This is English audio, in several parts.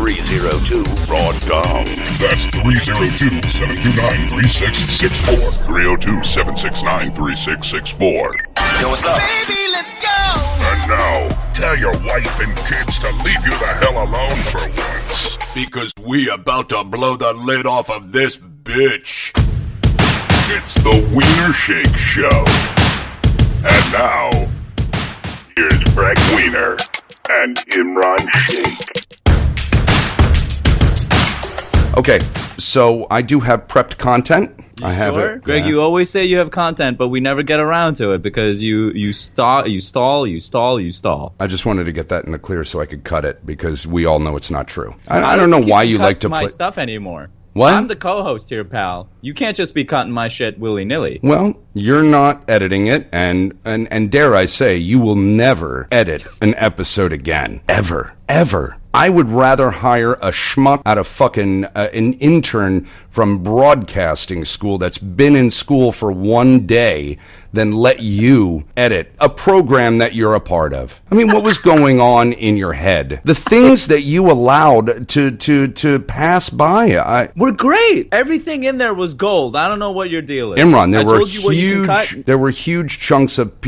302-BROADCOM. That's 302-729-3664. 302-769-3664. Yo, what's up? Baby, let's go! And now, tell your wife and kids to leave you the hell alone for once. Because we about to blow the lid off of this bitch. It's the Weiner Sheikh Show. And now, here's Gregg Weiner and Imran Sheikh. Okay, so I do have prepped content. You I have sure? it. Greg, yeah. you always say you have content, but we never get around to it because you stall. I just wanted to get that in the clear so I could cut it because we all know it's not true. I don't know why you like to my play stuff anymore. What? I'm the co-host here, pal. You can't just be cutting my shit willy-nilly. Well, you're not editing it, and dare I say, you will never edit an episode again. Ever. I would rather hire a schmuck out of fucking an intern from broadcasting school that's been in school for one day than let you edit a program that you're a part of. I mean, what was going on in your head? The things that you allowed to pass by. We're great. Everything in there was gold. I don't know what your deal is. Imran, there were huge chunks of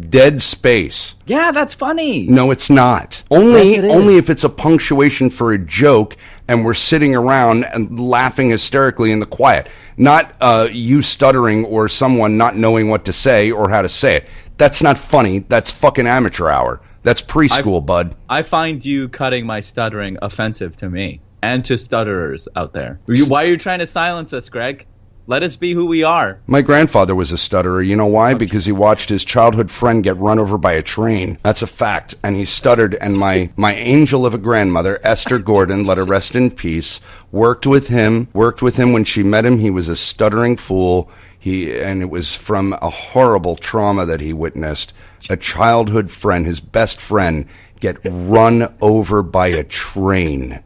dead space. Yeah, that's funny. No, it's not. Only if it's a punctuation for a joke and we're sitting around and laughing hysterically in the quiet. Not you stuttering or someone not knowing what to say or how to say it. That's not funny. That's fucking amateur hour. That's preschool, bud. I find you cutting my stuttering offensive to me and to stutterers out there. Why are you trying to silence us, Greg? Let us be who we are. My grandfather was a stutterer. You know why? Because he watched his childhood friend get run over by a train. That's a fact. And he stuttered. And my angel of a grandmother, Esther Gordon, let her rest in peace, worked with him when she met him. He was a stuttering fool. And it was from a horrible trauma that he witnessed. A childhood friend, his best friend, get run over by a train.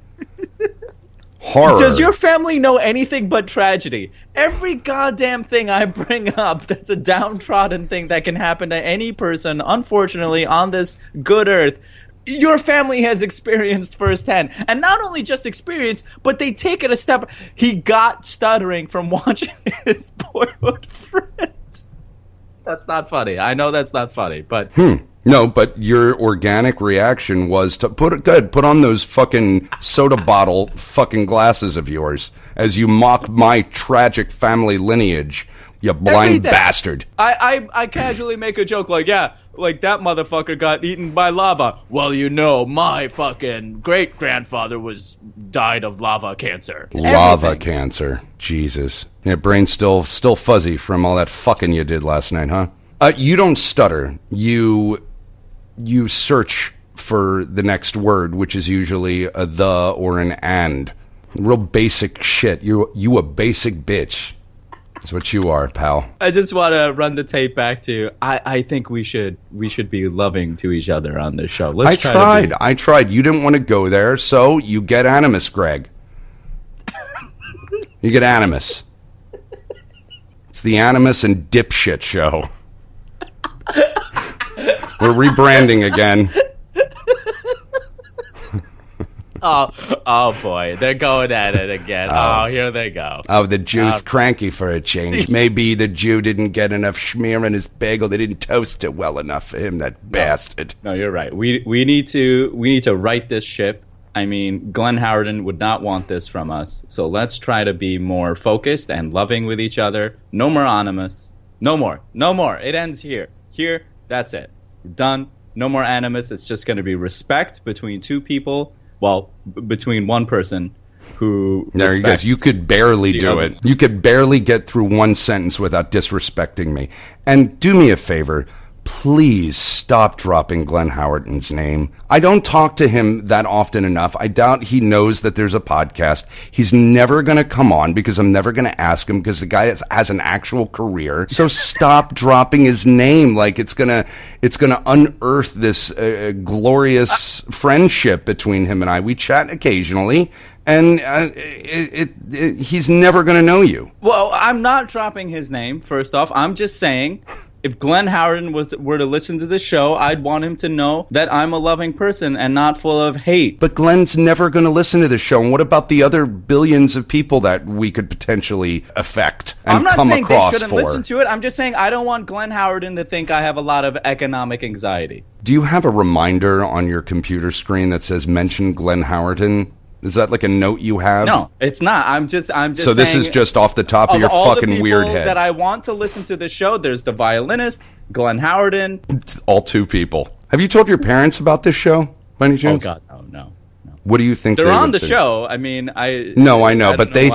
Horror. Does your family know anything but tragedy? Every goddamn thing I bring up that's a downtrodden thing that can happen to any person, unfortunately, on this good earth, your family has experienced firsthand. And not only just experienced, but they take it a step. He got stuttering from watching his boyhood friend. That's not funny. I know that's not funny, but... No, but your organic reaction was to put on those fucking soda bottle fucking glasses of yours as you mock my tragic family lineage, you blind bastard. I casually make a joke like that motherfucker got eaten by lava. Well, you know, my fucking great-grandfather died of lava cancer. Lava cancer. Jesus. Your brain's still fuzzy from all that fucking you did last night, huh? You don't stutter. You search for the next word, which is usually a the or an and. Real basic shit. You a basic bitch. That's what you are, pal. I just want to run the tape back to I think we should be loving to each other on this show. I tried. You didn't want to go there, so you get Animus, Greg. You get Animus. It's the Animus and Dipshit Show. We're rebranding again. Oh boy, they're going at it again. Oh, here they go. Oh, the Jew's cranky for a change. Maybe the Jew didn't get enough schmear in his bagel. They didn't toast it well enough for him, that bastard. No, you're right. We need to right this ship. I mean, Glenn Howerton would not want this from us. So let's try to be more focused and loving with each other. No more Animus. No more. It ends here. Here, that's it. Done. No more Animus. It's just going to be respect between two people. Well, between one person who there you go. You could barely do it. You could barely get through one sentence without disrespecting me. And do me a favor. Please stop dropping Glenn Howerton's name. I don't talk to him that often enough. I doubt he knows that there's a podcast. He's never going to come on because I'm never going to ask him because the guy has an actual career. So stop dropping his name. Like it's going to unearth this glorious friendship between him and I. We chat occasionally. And he's never going to know you. Well, I'm not dropping his name, first off. I'm just saying If Glenn Howerton were to listen to this show, I'd want him to know that I'm a loving person and not full of hate. But Glenn's never going to listen to this show. And what about the other billions of people that we could potentially affect and come across for? I'm not saying they shouldn't listen to it. I'm just saying I don't want Glenn Howerton to think I have a lot of economic anxiety. Do you have a reminder on your computer screen that says mention Glenn Howerton? Is that like a note you have? No, it's not. I'm just So this is just off the top of your fucking weird head. That I want to listen to the show. There's the violinist, Glenn Howerton. It's all two people. Have you told your parents about this show by any chance? Oh God, no. What do you think they're on the show? I mean, No, I know, but they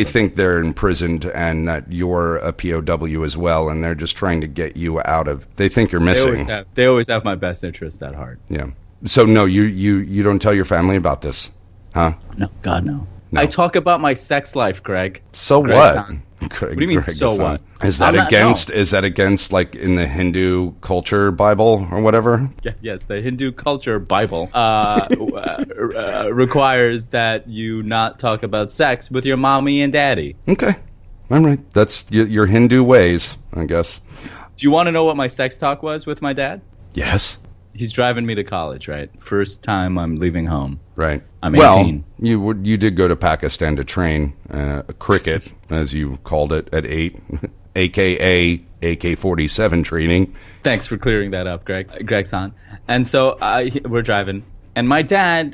think they're imprisoned and that you're a POW as well, and they're just trying to get you out of. They think you're missing. They always have my best interest at heart. Yeah. So no, you don't tell your family about this. Huh? No, God, no. I talk about my sex life, Greg. So Greg what? Son. What do you mean, so what? Is that against like in the Hindu culture Bible or whatever? Yes, the Hindu culture Bible requires that you not talk about sex with your mommy and daddy. Okay. All right. That's your Hindu ways, I guess. Do you want to know what my sex talk was with my dad? Yes. He's driving me to college, right? First time I'm leaving home. Right. I'm 18. Well, you did go to Pakistan to train cricket, as you called it, at 8, a.k.a. AK-47 training. Thanks for clearing that up, Gregg-san. And so we're driving, and my dad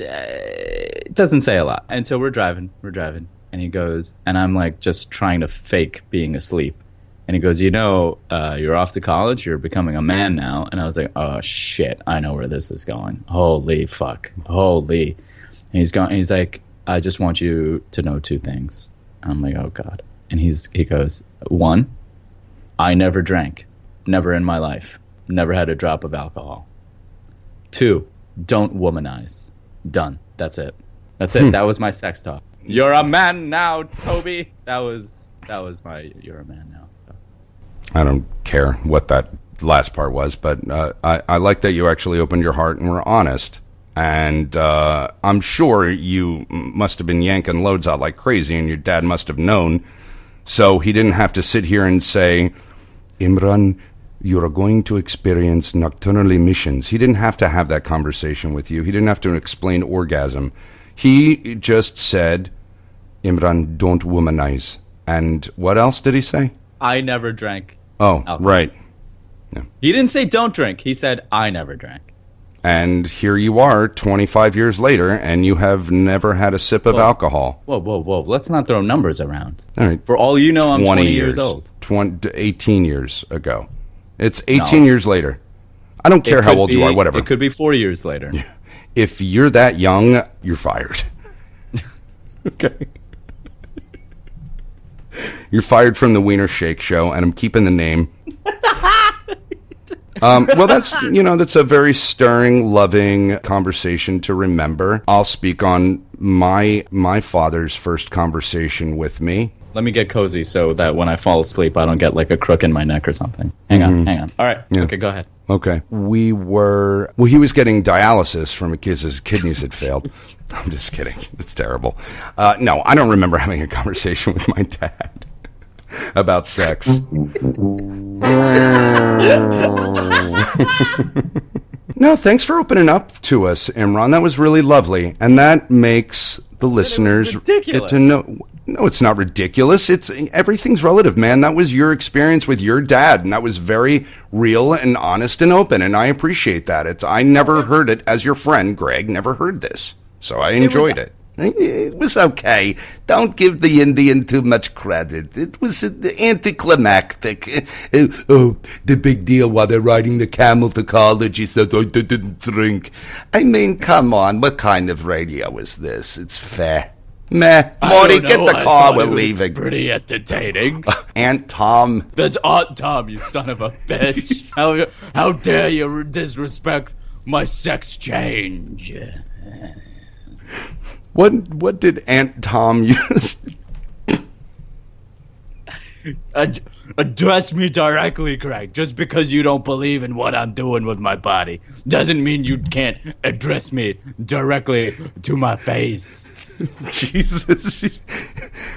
doesn't say a lot. And so we're driving, and he goes, and I'm like just trying to fake being asleep. And he goes, you're off to college. You're becoming a man now. And I was like, oh, shit. I know where this is going. Holy fuck. Holy. And he's like, I just want you to know 2 things. I'm like, oh, God. And he goes, 1, I never drank. Never in my life. Never had a drop of alcohol. 2, don't womanize. Done. That's it. That was my sex talk. You're a man now, Toby. That was my you're a man now. I don't care what that last part was, but I like that you actually opened your heart and were honest. And I'm sure you must have been yanking loads out like crazy, and your dad must have known. So he didn't have to sit here and say, Imran, you're going to experience nocturnal emissions. He didn't have to have that conversation with you. He didn't have to explain orgasm. He just said, Imran, don't womanize. And what else did he say? I never drank. Oh, alcohol. Right. Yeah. He didn't say don't drink. He said I never drank. And here you are 25 years later, and you have never had a sip of alcohol. Whoa. Let's not throw numbers around. All right. For all you know, I'm 20 years old. 18 years ago. It's 18 years later. I don't care how old you are, whatever. It could be 4 years later. Yeah. If you're that young, you're fired. Okay. You're fired from the Weiner Sheikh Show, and I'm keeping the name. Well, that's a very stirring, loving conversation to remember. I'll speak on my father's first conversation with me. Let me get cozy so that when I fall asleep, I don't get like a crook in my neck or something. Hang on. All right. Yeah. Okay, go ahead. Okay. He was getting dialysis from his kidneys had failed. I'm just kidding. It's terrible. No, I don't remember having a conversation with my dad about sex. No, thanks for opening up to us, Imran. That was really lovely. And that makes the listeners get to know. No, it's not ridiculous. Everything's relative, man. That was your experience with your dad, and that was very real and honest and open, and I appreciate that. I never heard it as your friend, Greg, never heard this, so I enjoyed it. It was okay. Don't give the Indian too much credit. It was anticlimactic. The big deal while they're riding the camel to college, he said, I didn't drink. I mean, come on, what kind of radio is this? It's fair. Meh. Morty, get the car, we're leaving. Pretty entertaining. Aunt Tom. That's Aunt Tom, you son of a bitch. How dare you disrespect my sex change? What did Aunt Tom use? Address me directly, Greg. Just because you don't believe in what I'm doing with my body doesn't mean you can't address me directly to my face. Jesus.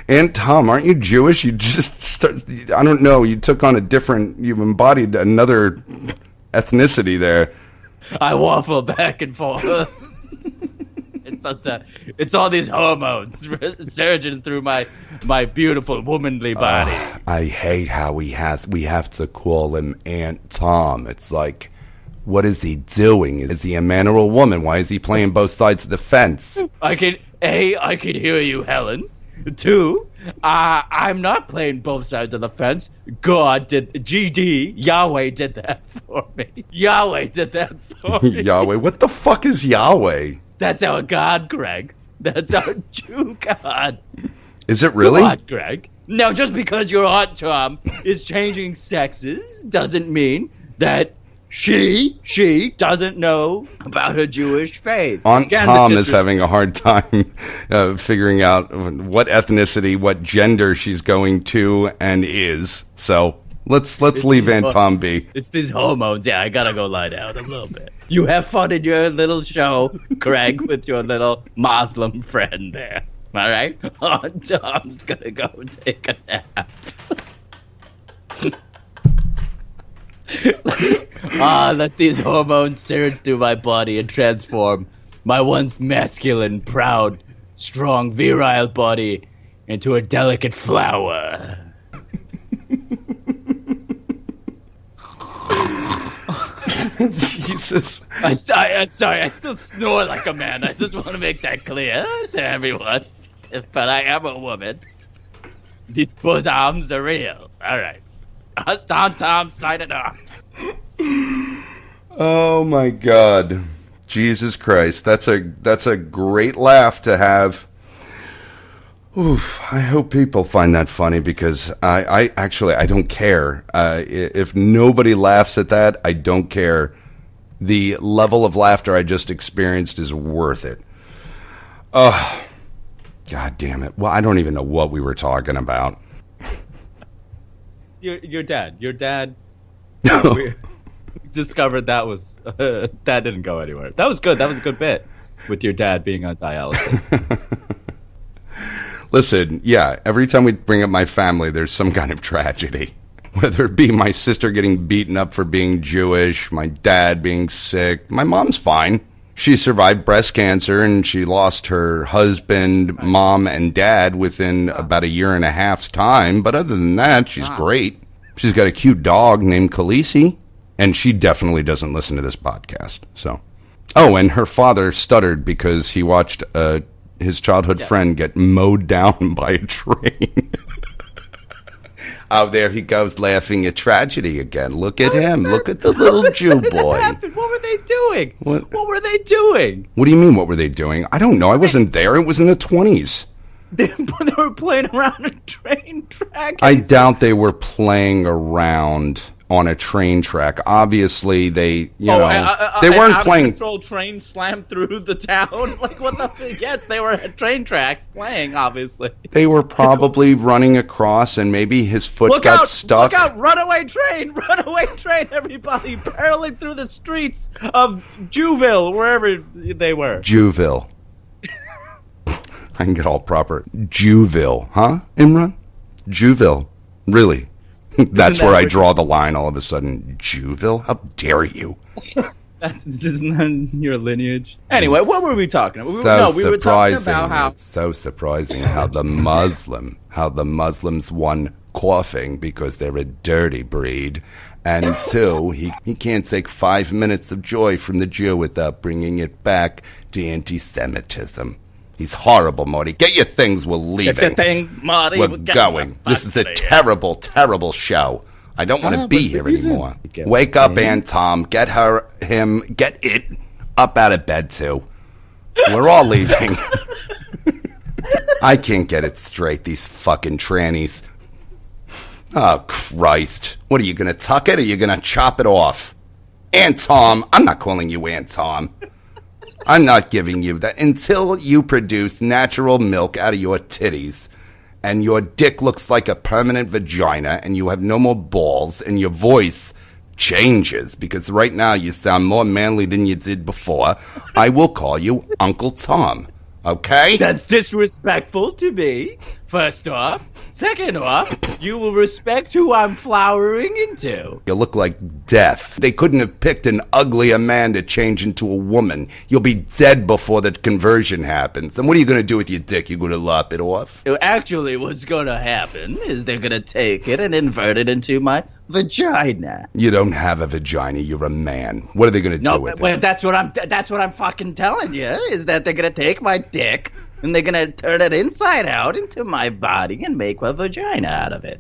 Aunt Tom, aren't you Jewish? You just start, I don't know, you took on you embodied another ethnicity there. I waffle back and forth. It's all these hormones surging through my beautiful womanly body. I hate how we have to call him Aunt Tom. It's like, what is he doing? Is he a man or a woman? Why is he playing both sides of the fence? I could hear you, Helen. 2, I'm not playing both sides of the fence. Yahweh did that for me. Yahweh did that for me. Yahweh? What the fuck is Yahweh? That's our God, Gregg. That's our Jew God. Is it really? Come on, Gregg. Now, just because your Aunt Tom is changing sexes doesn't mean that she doesn't know about her Jewish faith. Aunt Tom is having a hard time figuring out what ethnicity, what gender she's going to and is. So let's leave Aunt Tom be. It's these hormones. Yeah, I gotta go lie down a little bit. You have fun in your little show, Gregg, with your little Muslim friend there. All right? Aunt Tom's gonna go take a nap. Let these hormones surge through my body and transform my once masculine, proud, strong, virile body into a delicate flower. Jesus. I'm sorry, I still snore like a man. I just want to make that clear to everyone. But I am a woman. These bosoms are real. All right. Tom, sign it off. Oh my God, Jesus Christ! That's a great laugh to have. Oof! I hope people find that funny because I actually don't care if nobody laughs at that. I don't care. The level of laughter I just experienced is worth it. Oh, God damn it! Well, I don't even know what we were talking about. Your dad. We discovered that was that didn't go anywhere. That was good. That was a good bit with your dad being on dialysis. Listen, yeah, every time we bring up my family, there's some kind of tragedy. Whether it be my sister getting beaten up for being Jewish, my dad being sick. My mom's fine. She survived breast cancer and she lost her husband, mom, and dad within about 1.5 years' time. But other than that, she's great. She's got a cute dog named Khaleesi, and she definitely doesn't listen to this podcast. So, oh, and her father stuttered because he watched his childhood friend get mowed down by a train. Oh, there he goes laughing at tragedy again. Look at him. Look at the little Jew boy. What were they doing? What were they doing? What do you mean, what were they doing? I don't know. I wasn't there. It was in the 20s. They were playing around a train track. I doubt they were playing around on a train track. Obviously, they weren't playing. Control train slammed through the town. Like what the? Yes, they were at train tracks playing. Obviously, they were probably running across, and maybe his foot got stuck. Look out! Runaway train! Runaway train! Everybody barreling through the streets of Jewville, wherever they were. Jewville. I can get all proper. Jewville, huh, Imran? Jewville. Really? That's where I draw the line all of a sudden. Jewville? How dare you? Isn't your lineage? Anyway, what were we talking about? We were talking about how... It's so surprising how the Muslims, one, coughing because they're a dirty breed, and two, he can't take 5 minutes of joy from the Jew without bringing it back to anti-Semitism. He's horrible, Marty. Get your things. We're leaving. Get your things, Marty. We're going. This is a terrible, terrible show. I don't want to be here anymore. Wake up, Aunt Tom. Get it up out of bed, too. We're all leaving. I can't get it straight, these fucking trannies. Oh, Christ. What, are you going to tuck it or are you going to chop it off? Aunt Tom. I'm not calling you Aunt Tom. I'm not giving you that until you produce natural milk out of your titties and your dick looks like a permanent vagina and you have no more balls and your voice changes because right now you sound more manly than you did before. I will call you Uncle Tom. Okay? That's disrespectful to me. First off. Second off, you will respect who I'm flowering into. You look like death. They couldn't have picked an uglier man to change into a woman. You'll be dead before the conversion happens. Then what are you going to do with your dick? You going to lop it off? Actually, what's going to happen is they're going to take it and invert it into my vagina. You don't have a vagina. You're a man. What are they going to do with it? That's what I'm fucking telling you, is that they're going to take my dick and they're going to turn it inside out into my body and make a vagina out of it.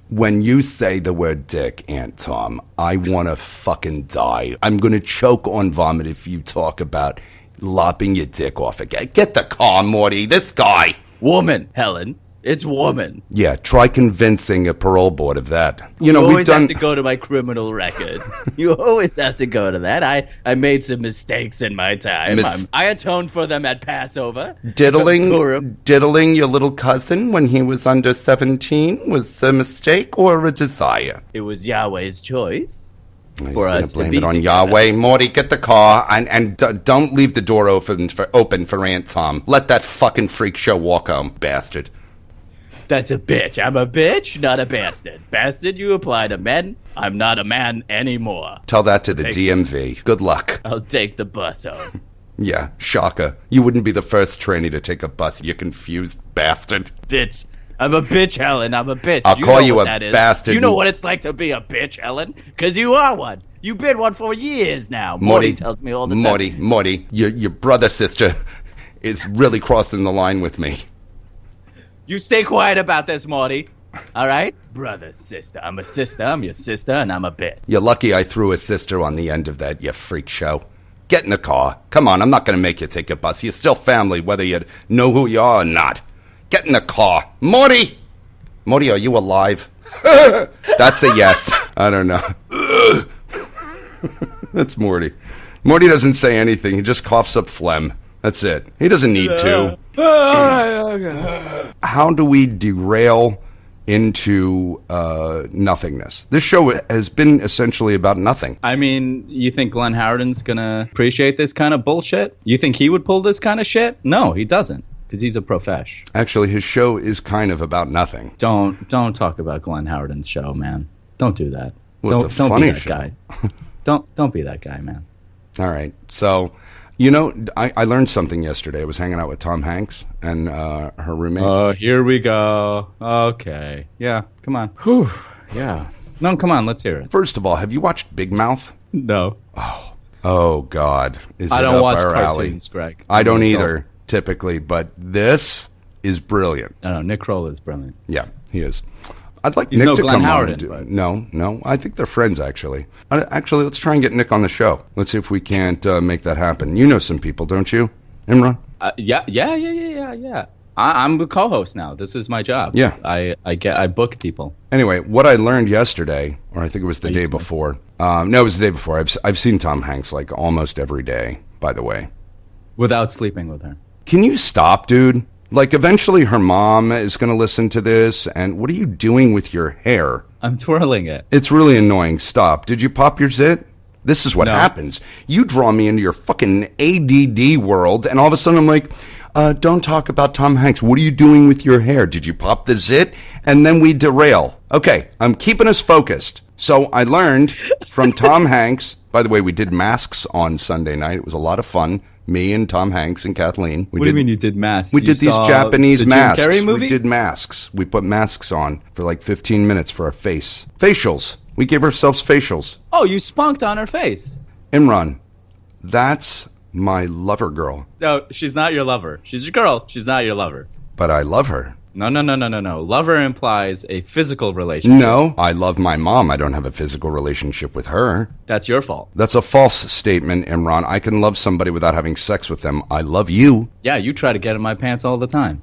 When you say the word dick, Aunt Tom, I want to fucking die. I'm going to choke on vomit if you talk about lopping your dick off again. Get the car, Morty. This guy. Woman, Helen. It's woman. Yeah, try convincing a parole board of that. You always have to go to my criminal record. You always have to go to that. I made some mistakes in my time. I atoned for them at Passover. Diddling your little cousin when he was under 17 was a mistake or a desire? It was Yahweh's choice. For us to blame it on together. Yahweh. Morty, get the car and don't leave the door open for Aunt Tom. Let that fucking freak show walk home, bastard. That's a bitch. I'm a bitch, not a bastard. Bastard, you apply to men. I'm not a man anymore. Tell that to the DMV. Good luck. I'll take the bus home. Yeah, shocker. You wouldn't be the first trainee to take a bus, you confused bastard. Bitch. I'm a bitch, Helen. I'm a bitch. I'll call you a bastard. You know what it's like to be a bitch, Helen? Because you are one. You've been one for years now. Morty tells me all the time. Morty, your brother sister is really crossing the line with me. You stay quiet about this, Morty. All right? Brother, sister. I'm a sister. I'm your sister, and I'm a bitch. You're lucky I threw a sister on the end of that, you freak show. Get in the car. Come on, I'm not going to make you take a bus. You're still family, whether you know who you are or not. Get in the car. Morty! Morty, are you alive? That's a yes. I don't know. That's Morty. Morty doesn't say anything. He just coughs up phlegm. That's it. He doesn't need to. How do we derail into nothingness? This show has been essentially about nothing. I mean, you think Glenn Howerton's going to appreciate this kind of bullshit? You think he would pull this kind of shit? No, he doesn't. Because he's a profesh. Actually, his show is kind of about nothing. Don't talk about Glenn Howerton's show, man. Don't do that. Well, don't be that guy. Don't be that guy, man. All right. So, you know, I learned something yesterday. I was hanging out with Tom Hanks and her roommate. Oh, here we go. Okay. Yeah, come on. Whew. Yeah. No, come on. Let's hear it. First of all, have you watched Big Mouth? No. Oh God. I don't watch cartoons, Gregg. I don't either. Typically, but this is brilliant. I know, Nick Kroll is brilliant. Yeah, he is. I'd like He's Nick no to Glenn come Howerton, on. No, I think they're friends, actually. Actually, let's try and get Nick on the show. Let's see if we can't make that happen. You know some people, don't you, Imran? Yeah. I'm a co-host now. This is my job. Yeah. I book people. Anyway, what I learned yesterday, or I think it was the day before. No, it was the day before. I've seen Tom Hanks like almost every day, by the way. Without sleeping with her. Can you stop, dude? Like, eventually her mom is going to listen to this, and what are you doing with your hair? I'm twirling it. It's really annoying. Stop. Did you pop your zit? This is what happens. You draw me into your fucking ADD world, and all of a sudden I'm like, don't talk about Tom Hanks. What are you doing with your hair? Did you pop the zit? And then we derail. Okay, I'm keeping us focused. So I learned from Tom Hanks. By the way, we did masks on Sunday night. It was a lot of fun. Me and Tom Hanks and Kathleen. What do you mean you did masks? We did these Japanese masks. Jim Carrey movie? We did masks. We put masks on for like 15 minutes for our face. Facials. We gave ourselves facials. Oh, you spunked on her face. Imran, that's my lover girl. No, she's not your lover. She's your girl. She's not your lover. But I love her. No. Lover implies a physical relationship. No, I love my mom. I don't have a physical relationship with her. That's your fault. That's a false statement, Imran. I can love somebody without having sex with them. I love you. Yeah, you try to get in my pants all the time.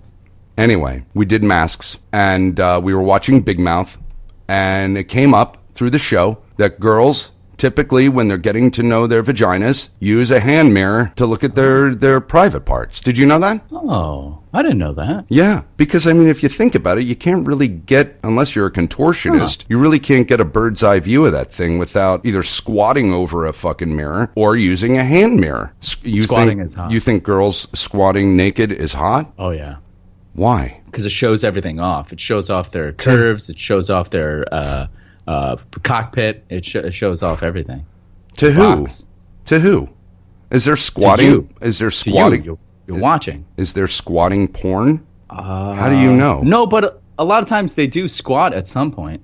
Anyway, we did masks, and we were watching Big Mouth, and it came up through the show that girls typically, when they're getting to know their vaginas, use a hand mirror to look at their private parts. Did you know that? Oh, I didn't know that. Yeah, because, I mean, if you think about it, you can't really get, unless you're a contortionist, you really can't get a bird's eye view of that thing without either squatting over a fucking mirror or using a hand mirror. Squatting is hot. You think girls squatting naked is hot? Oh, yeah. Why? Because it shows everything off. It shows off their curves. It shows off their cockpit. It shows off everything. To who? To who? Is there squatting? To you. Is there squatting? You're watching. Is there squatting porn? How do you know? No, but a lot of times they do squat at some point.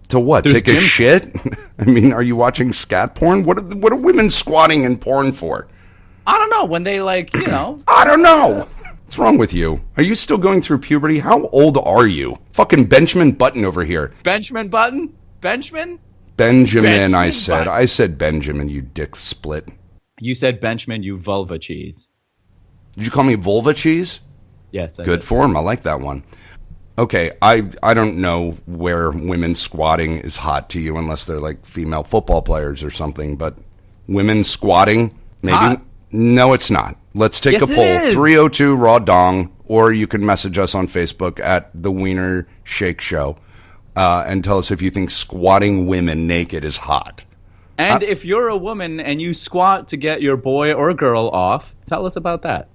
To what? There's Take a shit? I mean, are you watching scat porn? What are women squatting in porn for? I don't know. When they I don't know. What's wrong with you? Are you still going through puberty? How old are you? Fucking Benjamin Button over here. Benjamin Button? Benjamin? Benjamin, I said. I said Benjamin, you dick split. You said Benjamin, you vulva cheese. Did you call me vulva cheese? Yes, I Good did. form. I like that one. Okay, I don't know where women squatting is hot to you unless they're like female football players or something, but women squatting, maybe? Hot. No, it's not. Let's take Yes, a it poll. is. 302 Raw Dong, or you can message us on Facebook at the Weiner Sheikh Show and tell us if you think squatting women naked is hot. And if you're a woman and you squat to get your boy or girl off, tell us about that.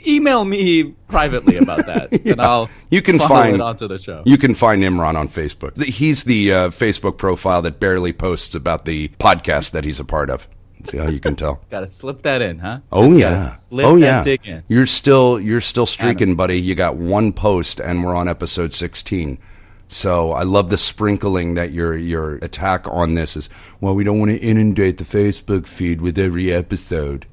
Email me privately about that, and I'll follow it onto the show. You can find Imran on Facebook. He's the Facebook profile that barely posts about the podcast that he's a part of. See how you can tell. Got to slip that in, huh? Oh Just yeah. gotta slip that dig in. You're still streaking, buddy. You got one post, and we're on episode 16. So I love the sprinkling that your attack on this is. Well, we don't want to inundate the Facebook feed with every episode.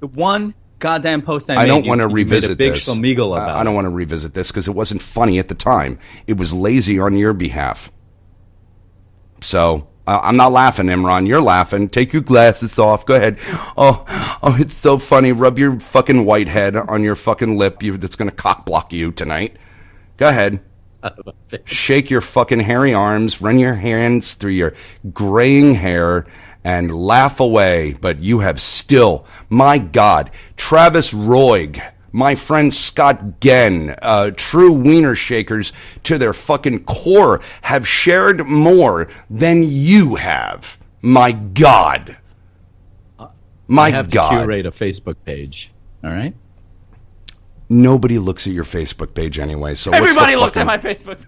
The one goddamn post I don't want to revisit made a big this. schmeagle about I don't want to revisit this because it wasn't funny at the time. It was lazy on your behalf. So I'm not laughing, Imran. You're laughing. Take your glasses off. Go ahead. Oh, it's so funny. Rub your fucking white head on your fucking lip. That's going to cock block you tonight. Go ahead. Son of a bitch. Shake your fucking hairy arms. Run your hands through your graying hair. And laugh away, but you have still, my God, Travis Roig, my friend Scott Genn, true Weiner Shakers to their fucking core, have shared more than you have. My God. My I have God. to curate a Facebook page, all right? Nobody looks at your Facebook page anyway, so Everybody looks at my Facebook page.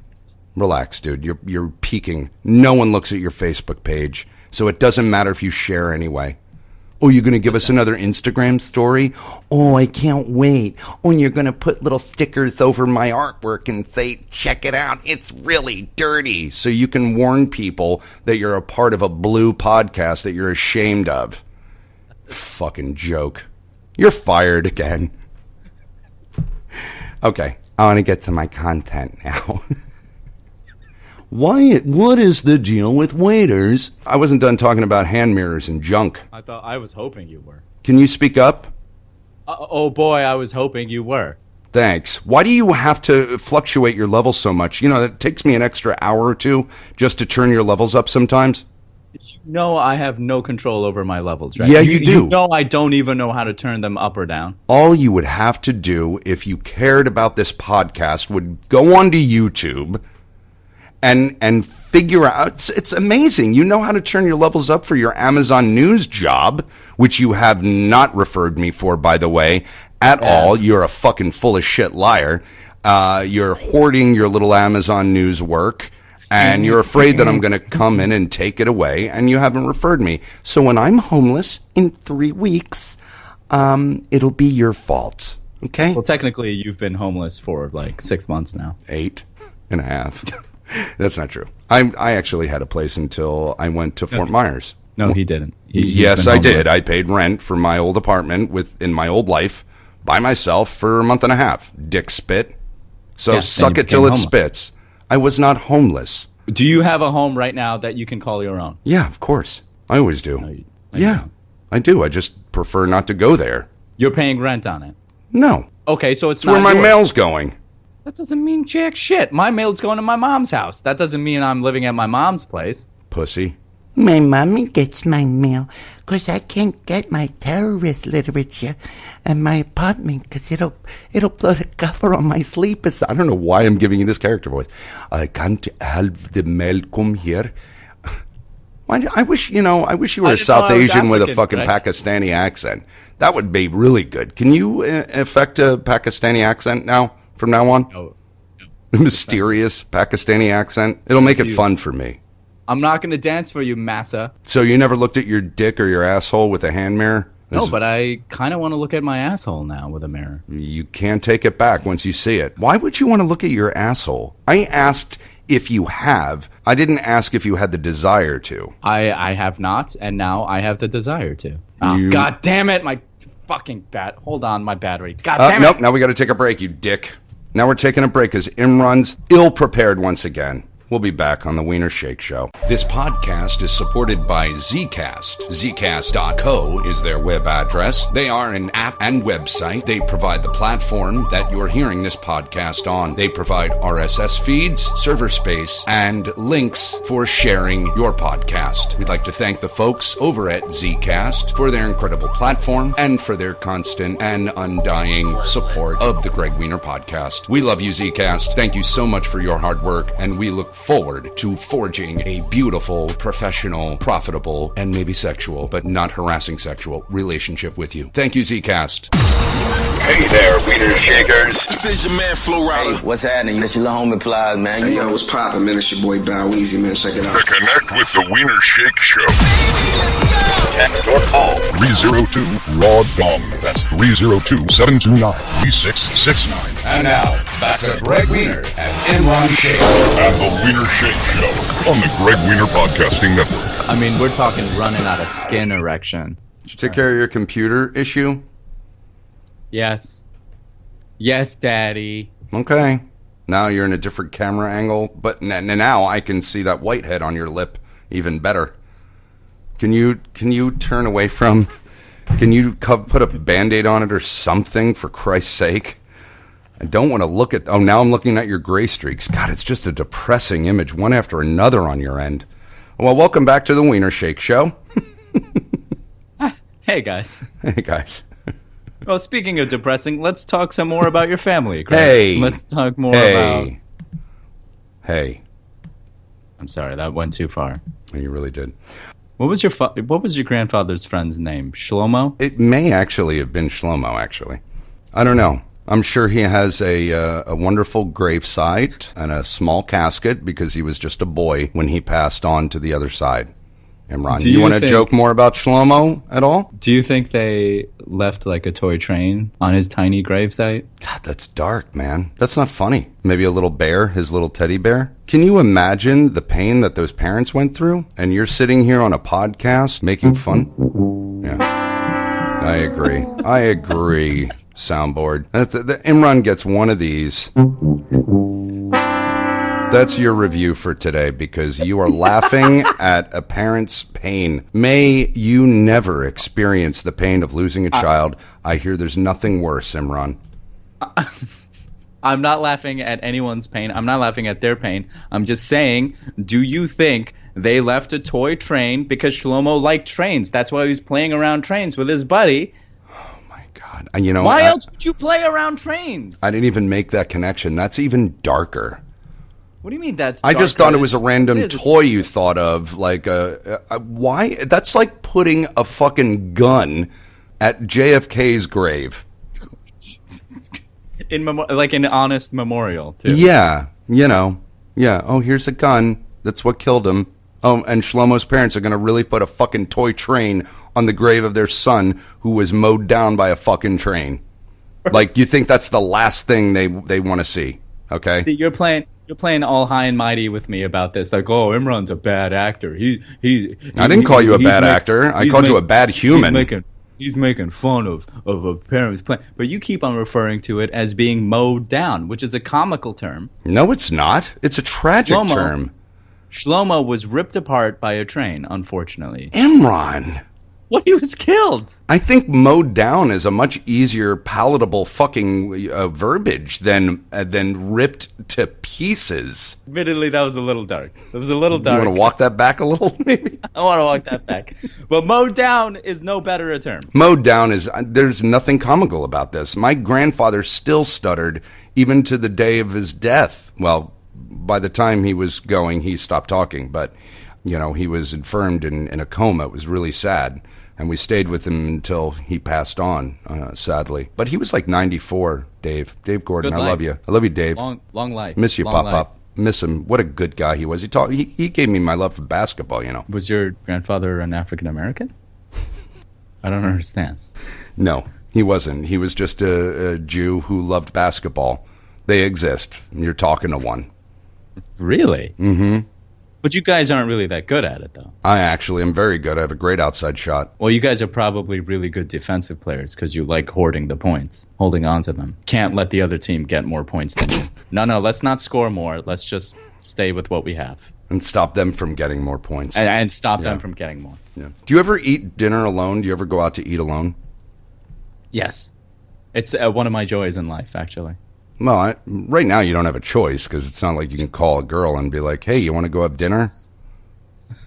Relax, dude. You're peeking. No one looks at your Facebook page. So it doesn't matter if you share anyway. Oh, you're going to give us another Instagram story? Oh, I can't wait. Oh, and you're going to put little stickers over my artwork and say, check it out. It's really dirty. So you can warn people that you're a part of a blue podcast that you're ashamed of. Fucking joke. You're fired again. Okay, I want to get to my content now. What is the deal with waiters? I wasn't done talking about hand mirrors and junk. I was hoping you were. Can you speak up? Oh boy, I was hoping you were. Thanks. Why do you have to fluctuate your levels so much? You know, it takes me an extra hour or two just to turn your levels up sometimes. You know I have no control over my levels, right? Yeah, you do. You know I don't even know how to turn them up or down. All you would have to do if you cared about this podcast would go onto YouTube and figure out. It's amazing. You know how to turn your levels up for your Amazon News job, which you have not referred me for, by the way, at all. You're a fucking full of shit liar. You're hoarding your little Amazon News work, and you're afraid that I'm going to come in and take it away, and you haven't referred me. So when I'm homeless in 3 weeks, it'll be your fault. Okay? Well, technically, you've been homeless for like 6 months now. 8.5. That's not true. I actually had a place until I went to Fort Myers. No, he didn't. Yes, I did. I paid rent for my old apartment in my old life by myself for a month and a half. Dick spit. So suck it till it spits. I was not homeless. Do you have a home right now that you can call your own? Yeah, of course. I always do. No, you don't. I do. I just prefer not to go there. You're paying rent on it. No. Okay, so it's That's where not my yours. mail's going. That doesn't mean jack shit. My mail's going to my mom's house. That doesn't mean I'm living at my mom's place. Pussy. My mommy gets my mail because I can't get my terrorist literature in my apartment because it'll blow the cover on my sleepers. I don't know why I'm giving you this character voice. I can't have the mail come here. I wish you were I a didn't South know I was Asian with a African, fucking right? Pakistani accent. That would be really good. Can you affect a Pakistani accent from now on? No. Mysterious Pakistani accent. It'll make it fun for me. I'm not going to dance for you, massa. So you never looked at your dick or your asshole with a hand mirror? No, but I kind of want to look at my asshole now with a mirror. You can't take it back once you see it. Why would you want to look at your asshole? I asked if you have. I didn't ask if you had the desire to. I have not, and now I have the desire to. Oh, God damn it, my fucking Hold on, my battery. God damn it. Nope, now we got to take a break, you dick. Now we're taking a break because Imran's ill-prepared once again. We'll be back on the Weiner Sheikh Show. This podcast is supported by Zcast. Zcast.co is their web address. They are an app and website. They provide the platform that you're hearing this podcast on. They provide RSS feeds, server space, and links for sharing your podcast. We'd like to thank the folks over at Zcast for their incredible platform and for their constant and undying support of the Gregg Weiner podcast. We love you, Zcast. Thank you so much for your hard work, and we look forward to forging a beautiful, professional, profitable, and maybe sexual, but not harassing sexual relationship with you. Thank you, Zcast. Hey there, Weiner Shakers. This is your man, Flo Rida. Hey, what's happening? It's your little homie Plies, man. Hey, yo, what's poppin', man? It's your boy Bow Weezy, man. Check it out. To connect with the Weiner Sheikh Show, text or call 302-RAW-DONG. That's 302-729-3669. And now, back to Gregg Weiner and Imran Sheikh. And the Weiner Sheikh Show on the Gregg Weiner Podcasting Network. I mean, we're talking running out of skin erection. Did you take care of your computer issue? Yes. Yes, Daddy. Okay. Now you're in a different camera angle, but now I can see that whitehead on your lip even better. Can you turn away from... Can you put a Band-Aid on it or something, for Christ's sake? I don't want to look at... Oh, now I'm looking at your gray streaks. God, it's just a depressing image, one after another on your end. Well, welcome back to the Weiner Sheikh Show. Hey, guys. Hey, guys. Well, speaking of depressing, let's talk some more about your family, Greg. Hey. Let's talk more about... Hey. I'm sorry, that went too far. You really did. What was your grandfather's friend's name? Shlomo? It may actually have been Shlomo, actually. I don't know. I'm sure he has a wonderful gravesite and a small casket because he was just a boy when he passed on to the other side. Imran, do you want to joke more about Shlomo at all? Do you think they left like a toy train on his tiny gravesite? God, that's dark, man. That's not funny. Maybe a little bear, his little teddy bear. Can you imagine the pain that those parents went through? And you're sitting here on a podcast making fun? Yeah. I agree. Soundboard. Imran gets one of these. That's your review for today because you are laughing at a parent's pain. May you never experience the pain of losing a child. I hear there's nothing worse, Imran. I'm not laughing at anyone's pain. I'm not laughing at their pain. I'm just saying, do you think they left a toy train because Shlomo liked trains? That's why he was playing around trains with his buddy. Oh, my God. You know, why else would you play around trains? I didn't even make that connection. That's even darker. What do you mean that's I just thought it was a random it is. toy you thought of. Like, why? That's like putting a fucking gun at JFK's grave. Like an honest memorial, too. Yeah, you know. Yeah, oh, here's a gun. That's what killed him. Oh, and Shlomo's parents are going to really put a fucking toy train on the grave of their son who was mowed down by a fucking train. Like, you think that's the last thing they want to see, okay? You're playing all high and mighty with me about this. Like, oh, Imran's a bad actor. I didn't call you a bad actor. I called you a bad human. He's making fun of a parent's playing. But you keep on referring to it as being mowed down, which is a comical term. No, it's not. It's a tragic term. Shlomo was ripped apart by a train, unfortunately. Imran. What? He was killed. I think mowed down is a much easier, palatable fucking verbiage than ripped to pieces. Admittedly, that was a little dark. It was a little dark. You want to walk that back a little, maybe? I want to walk that back. But mowed down is no better a term. Mowed down is, there's nothing comical about this. My grandfather still stuttered, even to the day of his death. Well, by the time he was going, he stopped talking, but... You know, he was infirmed in a coma. It was really sad. And we stayed with him until he passed on, sadly. But he was like 94, Dave. Dave Gordon, I love you. I love you, Dave. Long life. Miss you, Long Pop. Miss him. What a good guy he was. He gave me my love for basketball, you know. Was your grandfather an African American? I don't understand. No, he wasn't. He was just a Jew who loved basketball. They exist. You're talking to one. Really? Mm-hmm. But you guys aren't really that good at it, though. I actually am very good. I have a great outside shot. Well, you guys are probably really good defensive players because you like hoarding the points, holding on to them. Can't let the other team get more points than you. No, let's not score more. Let's just stay with what we have. And stop them from getting more points. And stop them from getting more. Yeah. Do you ever eat dinner alone? Do you ever go out to eat alone? Yes. It's one of my joys in life, actually. Well, right now you don't have a choice because it's not like you can call a girl and be like, hey, you want to go have dinner?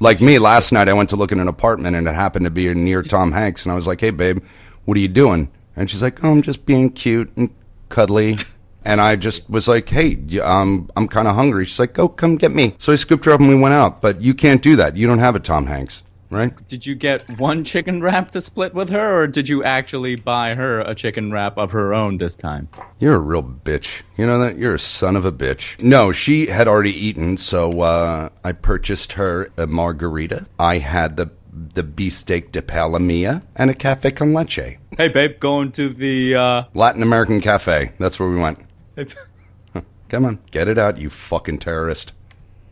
Like me, last night I went to look at an apartment and it happened to be near Tom Hanks. And I was like, hey, babe, what are you doing? And she's like, oh, I'm just being cute and cuddly. And I just was like, hey, I'm kind of hungry. She's like, oh, come get me. So I scooped her up and we went out. But you can't do that. You don't have a Tom Hanks. Right? Did you get one chicken wrap to split with her, or did you actually buy her a chicken wrap of her own this time? You're a real bitch. You know that? You're a son of a bitch. No, she had already eaten, so I purchased her a margarita. I had the beefsteak de palomilla and a cafe con leche. Hey, babe, going to the... Latin American cafe. That's where we went. Hey, come on, get it out, you fucking terrorist.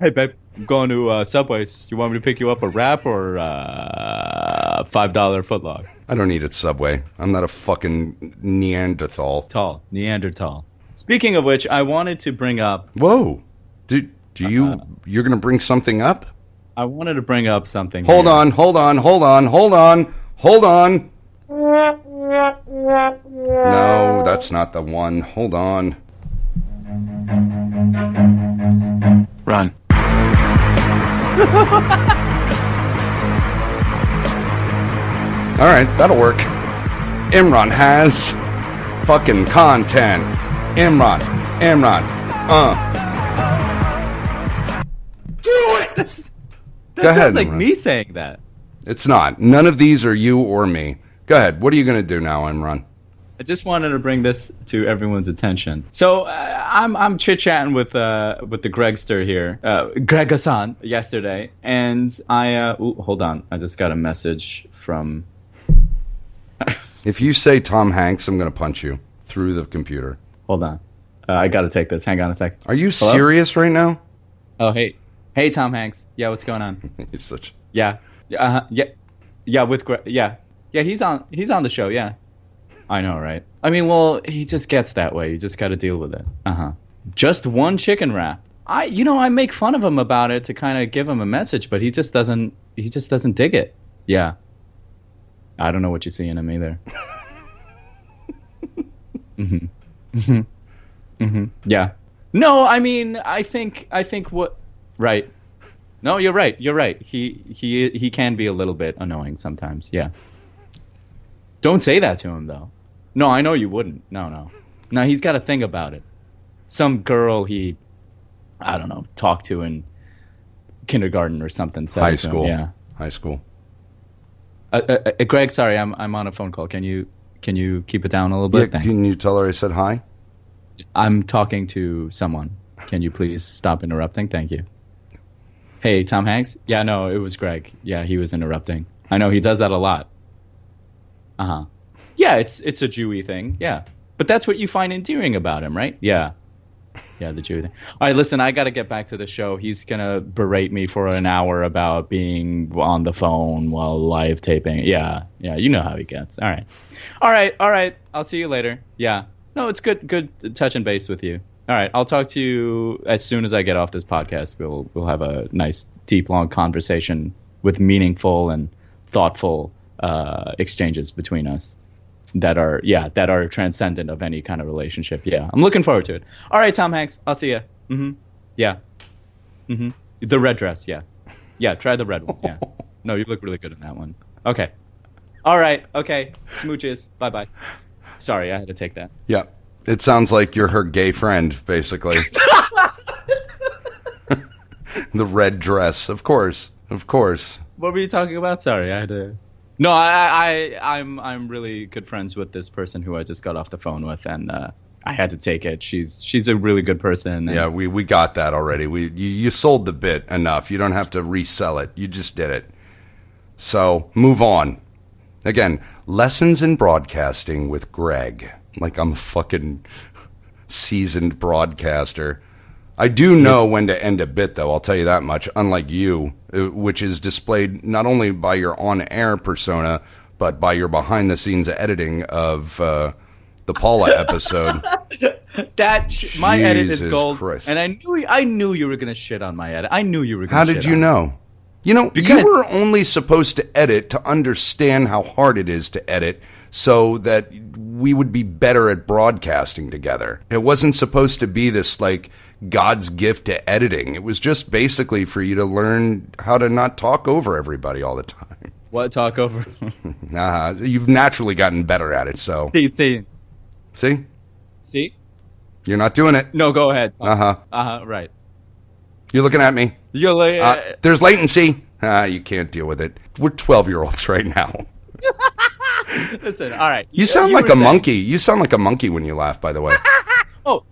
Hey, babe. I'm going to Subway's. You want me to pick you up a wrap or $5 footlong? I don't eat at Subway. I'm not a fucking Neanderthal. Neanderthal. Speaking of which, I wanted to bring up... Whoa. Do you... You're going to bring something up? I wanted to bring up something. Hold on. No, that's not the one. Hold on. Run. All right, that'll work. Imran has fucking content. Imran. Do it! That Go ahead, sounds like Imran. me saying that. It's not. None of these are you or me. Go ahead. What are you going to do now, Imran? I just wanted to bring this to everyone's attention. So I'm chit-chatting with the Gregster here, Gregg Hassan, yesterday, and hold on, I just got a message from... If you say Tom Hanks, I'm going to punch you through the computer. Hold on. I got to take this. Hang on a sec. Are you Hello? serious right now? Oh, hey. Hey, Tom Hanks. Yeah, what's going on? He's such... Yeah. Yeah, with Gregg. Yeah, he's on the show, yeah. I know, right? I mean, well, he just gets that way. You just got to deal with it. Just one chicken wrap. I make fun of him about it to kind of give him a message, but he just doesn't dig it. Yeah. I don't know what you see in him either. Yeah. No, I mean, I think what... Right. No, you're right. He can be a little bit annoying sometimes, yeah. Don't say that to him, though. No, I know you wouldn't. No, he's got a thing about it. Some girl he, I don't know, talked to in kindergarten or something. High school. Yeah. High school. Gregg, sorry, I'm on a phone call. Can you keep it down a little bit? Yeah, Thanks. can you tell her I said hi? I'm talking to someone. Can you please stop interrupting? Thank you. Hey, Tom Hanks? Yeah, no, it was Gregg. Yeah, he was interrupting. I know he does that a lot. Yeah, it's a Jewy thing. Yeah, but that's what you find endearing about him, right? Yeah, the Jewy thing. All right, listen, I got to get back to the show. He's gonna berate me for an hour about being on the phone while live taping. Yeah, you know how he gets. All right. I'll see you later. Yeah, no, it's good touching base with you. All right, I'll talk to you as soon as I get off this podcast. We'll have a nice, deep, long conversation with meaningful and thoughtful exchanges between us that are transcendent of any kind of relationship. Yeah, I'm looking forward to it. All right, Tom Hanks, I'll see you. Yeah. The red dress. Yeah. Try the red one. Yeah. No, you look really good in that one. Okay. All right. Okay. Smooches. Bye. Sorry, I had to take that. Yeah. It sounds like you're her gay friend, basically. The red dress, of course. Of course. What were you talking about? Sorry, I had to. No, I'm really good friends with this person who I just got off the phone with, and I had to take it. She's a really good person. Yeah, we got that already. You sold the bit enough. You don't have to resell it. You just did it. So move on. Again, lessons in broadcasting with Gregg. Like I'm a fucking seasoned broadcaster. I do know when to end a bit, though. I'll tell you that much. Unlike you, which is displayed not only by your on-air persona, but by your behind-the-scenes editing of the Paula episode. My edit is gold, Christ. and I knew you were gonna shit on my edit. I knew you were gonna. How did you know? You know, because you were only supposed to edit to understand how hard it is to edit, so that we would be better at broadcasting together. It wasn't supposed to be this like God's gift to editing. It was just basically for you to learn how to not talk over everybody all the time. What talk over? You've naturally gotten better at it. So see, you're not doing it. No, go ahead. Right. You're looking at me. You're like, there's latency. You can't deal with it. We're 12-year-olds right now. Listen, all right. You sound like a monkey. You sound like a monkey when you laugh, by the way. Oh,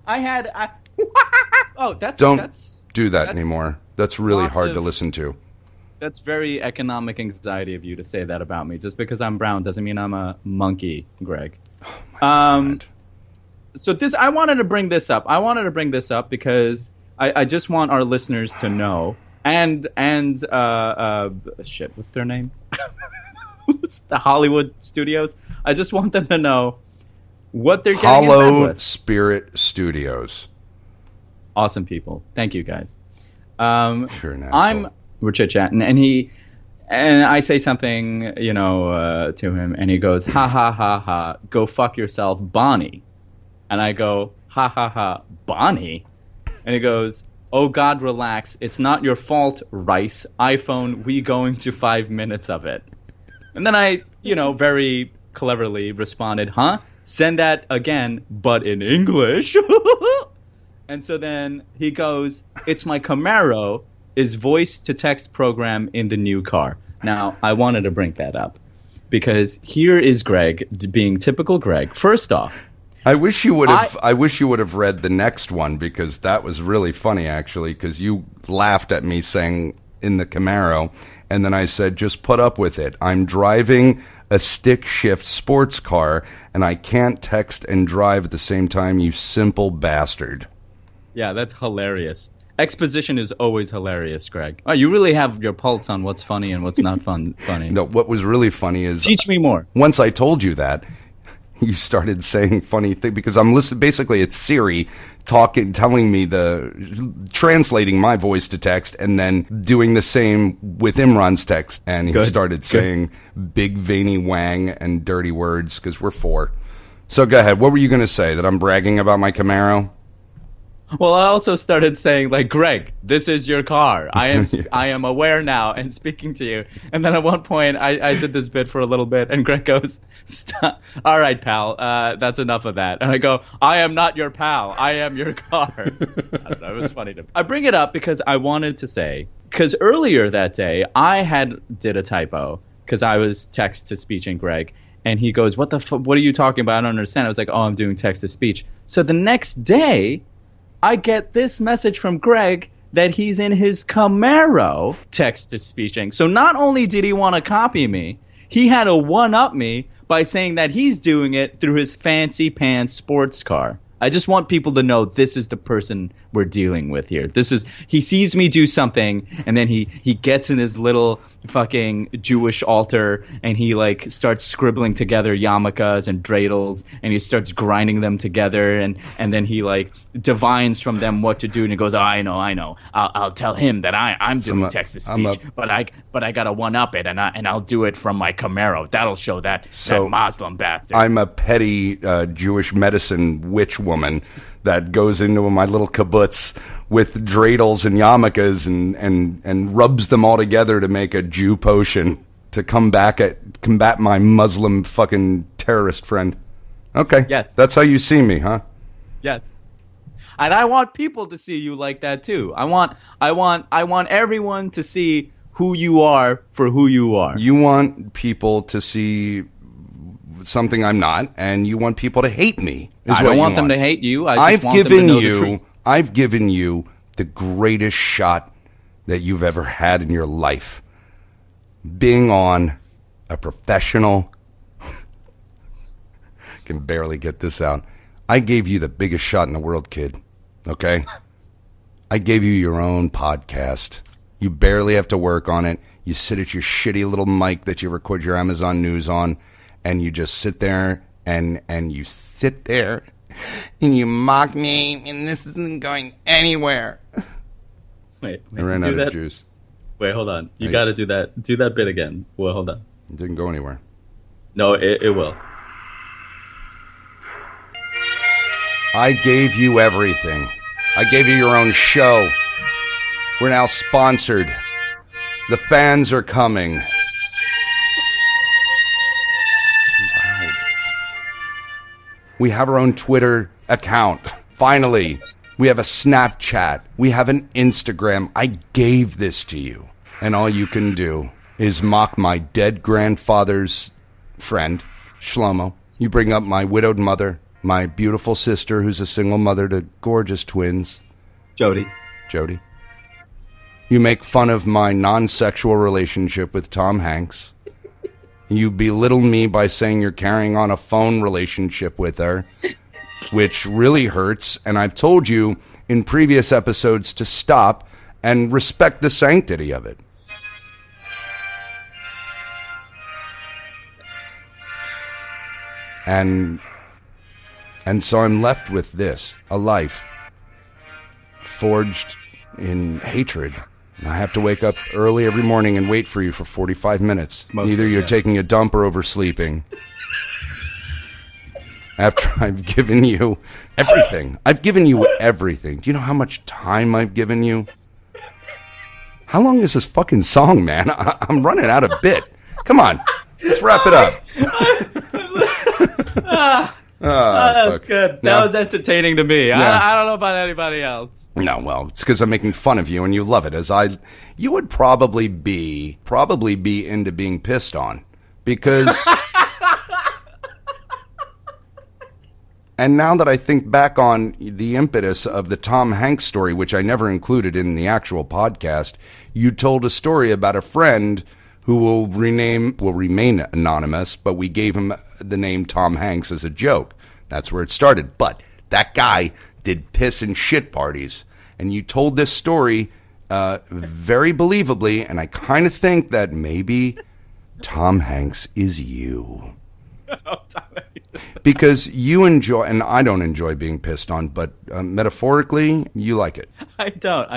Don't do that anymore. That's really hard to listen to. That's very economic anxiety of you to say that about me. Just because I'm brown doesn't mean I'm a monkey, Gregg. Oh my God. So I wanted to bring this up. Because I just want our listeners to know, and shit, what's their name? The Hollywood Studios. I just want them to know what they're getting in bed with. Spirit Studios. Awesome people. Thank you, guys. Sure, now. We're chit-chatting, and I say something, to him, and he goes, ha, ha, ha, ha, go fuck yourself, Bonnie. And I go, ha, ha, ha, Bonnie? And he goes, oh, God, relax. It's not your fault, Rice. iPhone, we going to 5 minutes of it. And then I, very cleverly responded, huh? Send that again, but in English. And so then he goes, it's my Camaro, is voice-to-text program in the new car. Now, I wanted to bring that up because here is Gregg being typical Gregg. First off, I wish you would have read the next one, because that was really funny, actually, because you laughed at me saying in the Camaro, and then I said, just put up with it. I'm driving a stick shift sports car, and I can't text and drive at the same time, you simple bastard. Yeah, that's hilarious. Exposition is always hilarious, Gregg. Oh, you really have your pulse on what's funny and what's not funny. No, what was really funny is... Teach me more. Once I told you that, you started saying funny things, because I'm listening. Basically, it's Siri telling me translating my voice to text, and then doing the same with Imran's text. And he started saying big veiny wang and dirty words, because we're 4. So go ahead. What were you going to say? That I'm bragging about my Camaro? Well, I also started saying, like, Gregg, this is your car. I am Yes. I am aware now and speaking to you. And then at one point, I did this bit for a little bit, and Gregg goes, stop. All right, pal, that's enough of that. And I go, I am not your pal. I am your car. I don't know. It was funny to me. I bring it up because I wanted to say, because earlier that day, I did a typo, because I was text-to-speeching Gregg. And he goes, what are you talking about? I don't understand. I was like, oh, I'm doing text-to-speech. So the next day, I get this message from Gregg that he's in his Camaro text-to-speeching. So not only did he want to copy me, he had to one-up me by saying that he's doing it through his fancy pants sports car. I just want people to know this is the person we're dealing with here. He sees me do something, and then he gets in his little fucking Jewish altar, and he like starts scribbling together yarmulkes and dreidels, and he starts grinding them together, and then he like divines from them what to do, and he goes, oh, I know. I'll tell him that I'm doing text-to-speech, but I gotta one-up it, and I'll do it from my Camaro. That'll show that Muslim bastard. I'm a petty Jewish medicine witch woman that goes into my little kibbutz with dreidels and yarmulkes and rubs them all together to make a Jew potion to combat my Muslim fucking terrorist friend. Okay. Yes. That's how you see me, huh? Yes. And I want people to see you like that too. I want everyone to see who you are for who you are. You want people to see something I'm not, and you want people to hate me. I don't want them to hate you. I just want them to know the truth. I've given you the greatest shot that you've ever had in your life. Being on a professional... I can barely get this out. I gave you the biggest shot in the world, kid. Okay? I gave you your own podcast. You barely have to work on it. You sit at your shitty little mic that you record your Amazon News on, and you just sit there and you sit there and you mock me, and this isn't going anywhere. Wait, I ran out of juice. Wait, hold on. You got to do that. Do that bit again. Well, hold on. It didn't go anywhere. No, it will. I gave you everything. I gave you your own show. We're now sponsored. The fans are coming. We have our own Twitter account. Finally, we have a Snapchat. We have an Instagram. I gave this to you. And all you can do is mock my dead grandfather's friend, Shlomo. You bring up my widowed mother, my beautiful sister who's a single mother to gorgeous twins. Jody. You make fun of my non-sexual relationship with Tom Hanks. You belittle me by saying you're carrying on a phone relationship with her, which really hurts. And I've told you in previous episodes to stop and respect the sanctity of it. And so I'm left with this, a life forged in hatred. I have to wake up early every morning and wait for you for 45 minutes. Either you're taking a dump or oversleeping. After I've given you everything. I've given you everything. Do you know how much time I've given you? How long is this fucking song, man? I'm running out of bit. Come on. Let's wrap it up. That's good. That was entertaining to me. Yeah. I don't know about anybody else. No, well, it's because I'm making fun of you and you love it. You would probably be into being pissed on because. And now that I think back on the impetus of the Tom Hanks story, which I never included in the actual podcast, you told a story about a friend who will remain anonymous, but we gave him the name Tom Hanks as a joke. That's where it started. But that guy did piss and shit parties. And you told this story very believably, and I kind of think that maybe Tom Hanks is you. Because you enjoy, and I don't enjoy being pissed on, but metaphorically, you like it. I don't.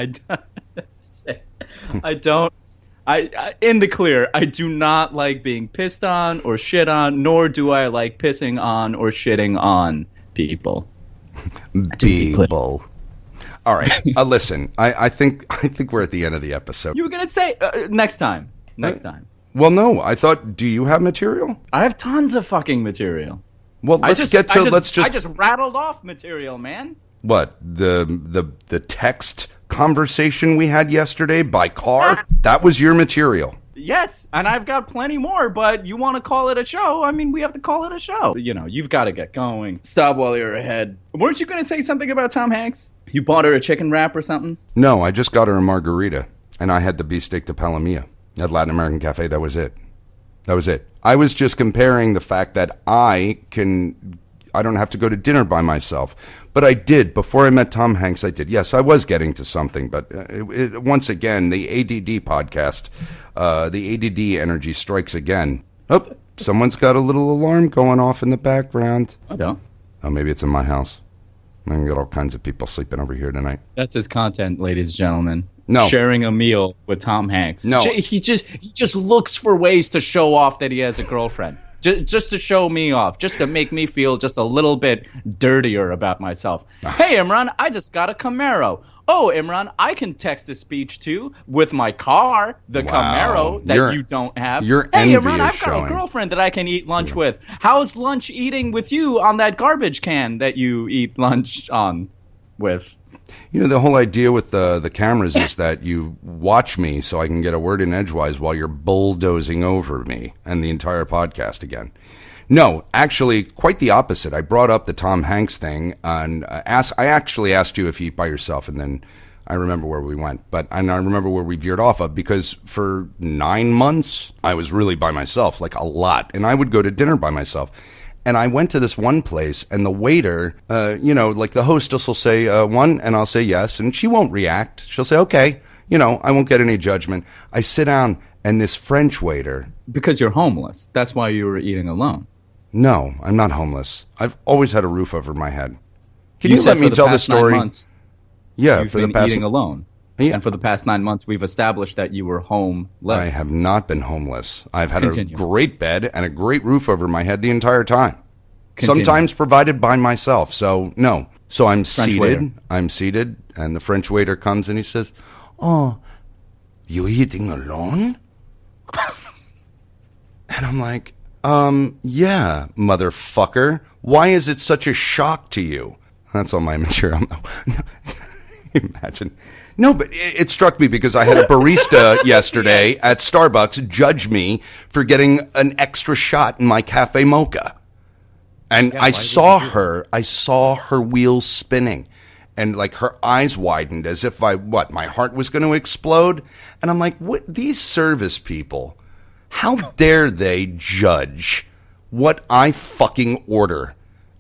In the clear, I do not like being pissed on or shit on, nor do I like pissing on or shitting on people. People. All right. Listen, I think we're at the end of the episode. You were going to say next time. Next time. Well, no. I thought, do you have material? I have tons of fucking material. Well, I just rattled off material, man. What? The text conversation we had yesterday by car? That was your material. Yes, and I've got plenty more, but you want to call it a show? I mean, we have to call it a show. You know, you've got to get going. Stop while you're ahead. Weren't you going to say something about Tom Hanks? You bought her a chicken wrap or something? No, I just got her a margarita, and I had the beefsteak de Palomilla at Latin American Cafe. That was it. I was just comparing the fact that I don't have to go to dinner by myself. But I did. Before I met Tom Hanks, I did. Yes, I was getting to something. But once again, the ADD podcast, the ADD energy strikes again. Oh, someone's got a little alarm going off in the background. I don't. Oh, maybe it's in my house. I can get all kinds of people sleeping over here tonight. That's his content, ladies and gentlemen. No. Sharing a meal with Tom Hanks. No. He just looks for ways to show off that he has a girlfriend. Just to show me off, just to make me feel just a little bit dirtier about myself. Hey, Imran, I just got a Camaro. Oh, Imran, I can text a speech too with my car, the Camaro that you don't have. Your hey, envy Imran, is I've showing. got a girlfriend that I can eat lunch with. How's lunch eating with you on that garbage can that you eat lunch on with? You know, the whole idea with the cameras is that you watch me so I can get a word in edgewise while you're bulldozing over me and the entire podcast again. No, actually, quite the opposite. I brought up the Tom Hanks thing, and I actually asked you if you eat by yourself, and then I remember where we went. And I remember where we veered off of, because for 9 months, I was really by myself, like a lot. And I would go to dinner by myself. And I went to this one place, and the waiter, like the hostess will say one, and I'll say yes, and she won't react. She'll say, okay, I won't get any judgment. I sit down, and this French waiter... Because you're homeless. That's why you were eating alone. No, I'm not homeless. I've always had a roof over my head. Can you let me tell the story? 9 months, yeah, for the past eating alone. Yeah. And for the past 9 months, we've established that you were homeless. I have not been homeless. I've had a great bed and a great roof over my head the entire time. Sometimes provided by myself. So, no. So I'm seated. I'm seated, and the French waiter comes and he says, "Oh, you eating alone?" And I'm like, yeah, motherfucker. Why is it such a shock to you? That's all my material. Imagine. No, but it struck me because I had a barista yesterday at Starbucks judge me for getting an extra shot in my cafe mocha. And I saw her wheels spinning, and like her eyes widened as if my heart was going to explode. And I'm like, what? These service people, how dare they judge what I fucking order?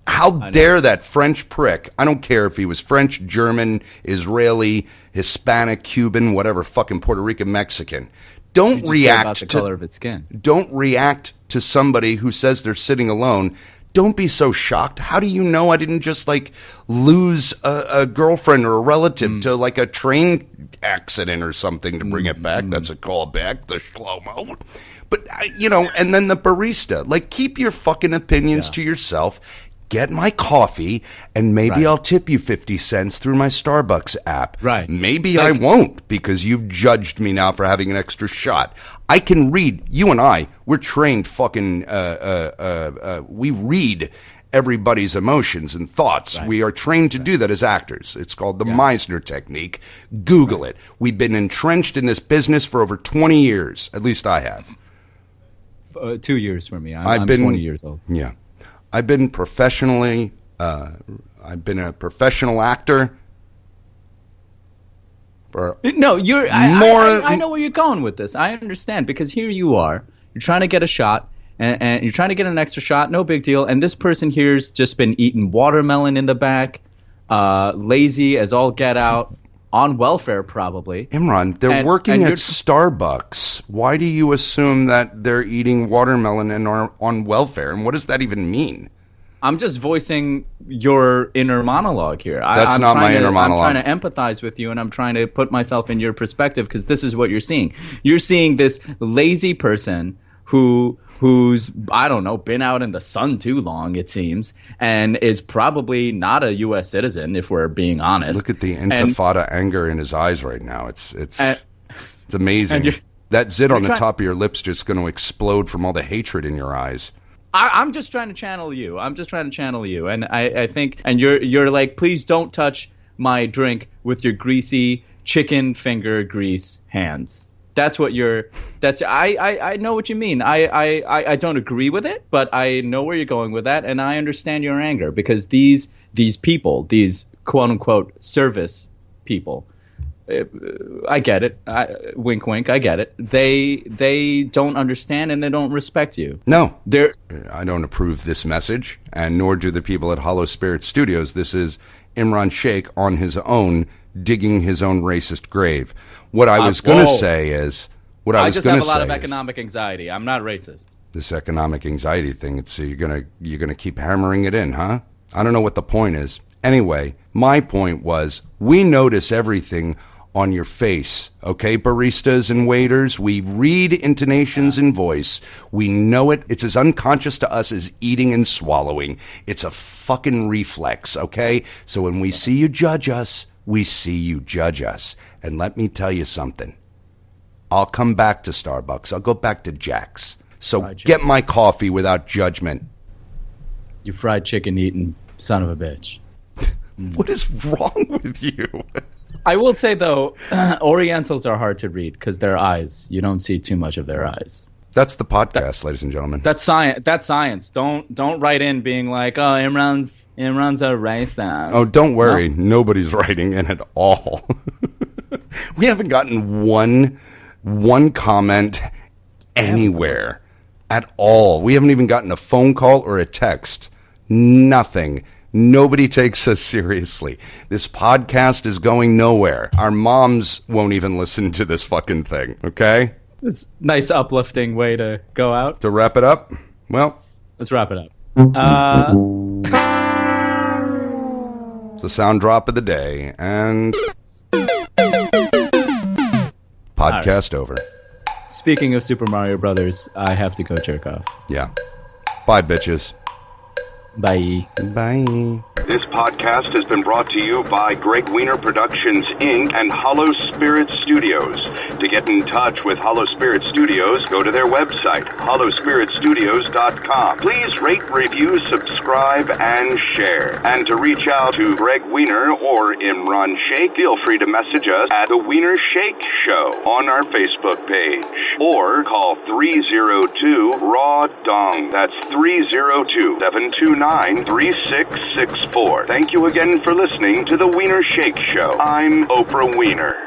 How dare that French prick? I don't care if he was French, German, Israeli, Hispanic, Cuban, whatever, fucking Puerto Rican, Mexican. Don't react to the color of his skin. Don't react to somebody who says they're sitting alone. Don't be so shocked. How do you know I didn't just lose a girlfriend or a relative to a train accident or something to bring it back? That's a callback, the shlomo. But and then the barista. Keep your fucking opinions to yourself. Get my coffee, and maybe I'll tip you 50 cents through my Starbucks app. Right. Maybe I won't, because you've judged me now for having an extra shot. I can read. You and I, we're trained fucking, we read everybody's emotions and thoughts. Right. We are trained to do that as actors. It's called the Meisner technique. Google it. We've been entrenched in this business for over 20 years. At least I have. 2 years for me. I'm 20 years old. Yeah. I've been professionally, I've been a professional actor. No, I know where you're going with this. I understand, because here you are. You're trying to get a shot, and you're trying to get an extra shot. No big deal. And this person here's just been eating watermelon in the back, lazy as all get out. On welfare, probably. Imran, they're working at Starbucks. Why do you assume that they're eating watermelon and are on welfare? And what does that even mean? I'm just voicing your inner monologue here. That's not my inner monologue. I'm trying to empathize with you, and I'm trying to put myself in your perspective, because this is what you're seeing. You're seeing this lazy person who's, I don't know, been out in the sun too long, it seems, and is probably not a U.S. citizen, if we're being honest. Look at the intifada anger in his eyes right now. It's amazing. That zit on the top of your lips just going to explode from all the hatred in your eyes. I'm just trying to channel you. And I think, and you're like, please don't touch my drink with your greasy chicken finger grease hands. That's what I know what you mean. I don't agree with it, but I know where you're going with that, and I understand your anger, because these people, these quote unquote service people, I get it. Wink, wink. I get it. They don't understand, and they don't respect you. No, I don't approve this message, and nor do the people at Hollow Spirit Studios. This is Imran Sheikh on his own, digging his own racist grave. What I was going to say is, I just have a lot of economic anxiety. I'm not racist. This economic anxiety thing, it's you're gonna keep hammering it in, huh? I don't know what the point is. Anyway, my point was, we notice everything on your face, okay, baristas and waiters? We read intonations and voice. We know it. It's as unconscious to us as eating and swallowing. It's a fucking reflex, okay? So when we see you judge us, we see you judge us. And let me tell you something. I'll come back to Starbucks. I'll go back to Jack's. So get my coffee without judgment. You fried chicken eating son of a bitch. What is wrong with you? I will say, though, Orientals are hard to read because their eyes. You don't see too much of their eyes. That's the podcast, ladies and gentlemen. That's science. That's science. Don't write in being like, oh, Imran's a racist. Oh, don't worry. No? Nobody's writing in at all. We haven't gotten one comment anywhere at all. We haven't even gotten a phone call or a text. Nothing. Nobody takes us seriously. This podcast is going nowhere. Our moms won't even listen to this fucking thing, okay? It's a nice uplifting way to go out. To wrap it up? Well, let's wrap it up. It's the sound drop of the day, and podcast over. Speaking of Super Mario Brothers, I have to go jerk off. Yeah. Bye, bitches. Bye. Bye. This podcast has been brought to you by Gregg Weiner Productions, Inc. and Hollow Spirit Studios. To get in touch with Hollow Spirit Studios, go to their website, hollowspiritstudios.com. Please rate, review, subscribe, and share. And to reach out to Gregg Weiner or Imran Sheikh, feel free to message us at the Weiner Sheikh Show on our Facebook page. Or call 302-RAW-DONG. That's 302-729-3664. Thank you again for listening to the Weiner Sheikh Show. I'm Oprah Weiner.